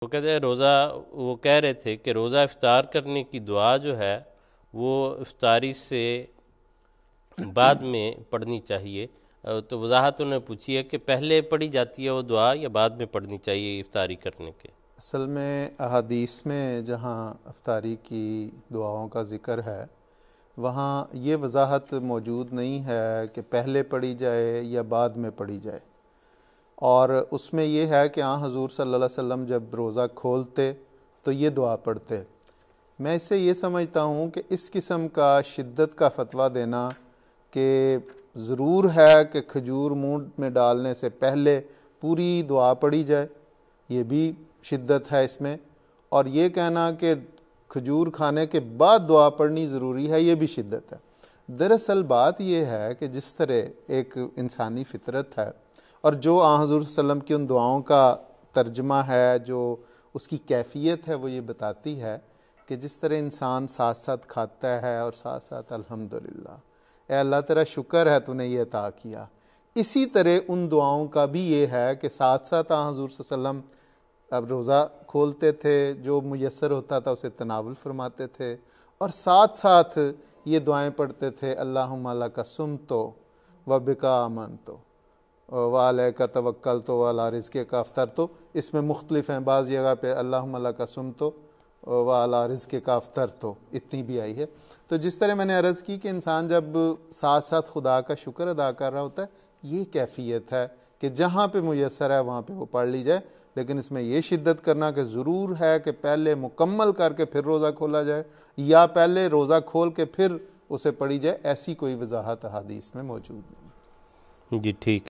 وہ کہتے ہیں وہ کہہ رہے تھے کہ روزہ افطار کرنے کی دعا جو ہے وہ افطاری سے بعد میں پڑھنی چاہیے، تو وضاحت انہوں نے پوچھی ہے کہ پہلے پڑھی جاتی ہے وہ دعا یا بعد میں پڑھنی چاہیے افطاری کرنے کے؟ اصل میں احادیث میں جہاں افطاری کی دعاؤں کا ذکر ہے وہاں یہ وضاحت موجود نہیں ہے کہ پہلے پڑھی جائے یا بعد میں پڑھی جائے، اور اس میں یہ ہے کہ حضور صلی اللہ علیہ وسلم جب روزہ کھولتے تو یہ دعا پڑھتے۔ میں اس سے یہ سمجھتا ہوں کہ اس قسم کا شدت کا فتویٰ دینا کہ ضرور ہے کہ کھجور منہ میں ڈالنے سے پہلے پوری دعا پڑھی جائے، یہ بھی شدت ہے اس میں، اور یہ کہنا کہ کھجور کھانے کے بعد دعا پڑھنی ضروری ہے، یہ بھی شدت ہے۔ دراصل بات یہ ہے کہ جس طرح ایک انسانی فطرت ہے اور جو حضور صلی اللہ علیہ وسلم کی ان دعاؤں کا ترجمہ ہے، جو اس کی کیفیت ہے، وہ یہ بتاتی ہے کہ جس طرح انسان ساتھ ساتھ کھاتا ہے اور ساتھ ساتھ الحمدللہ اے اللہ تیرا شکر ہے تو نے یہ عطا کیا، اسی طرح ان دعاؤں کا بھی یہ ہے کہ ساتھ ساتھ حضور صلی اللہ علیہ وسلم اب روزہ کھولتے تھے، جو میسر ہوتا تھا اسے تناول فرماتے تھے، اور ساتھ ساتھ یہ دعائیں پڑھتے تھے، اللہم لک صمت و بک آمنت وعلیک توکلت وعلی رزقک افطرت۔ اس میں مختلف ہیں، بعض جگہ پہ اللہم لک صمت وعلی رزقک افطرت اتنی بھی آئی ہے۔ تو جس طرح میں نے عرض کی کہ انسان جب ساتھ ساتھ خدا کا شکر ادا کر رہا ہوتا ہے، یہ کیفیت ہے کہ جہاں پہ میسر ہے وہاں پہ وہ پڑھ لی جائے، لیکن اس میں یہ شدت کرنا کہ ضرور ہے کہ پہلے مکمل کر کے پھر روزہ کھولا جائے یا پہلے روزہ کھول کے پھر اسے پڑھی جائے، ایسی کوئی وضاحت حدیث میں موجود نہیں۔ جی ٹھیک۔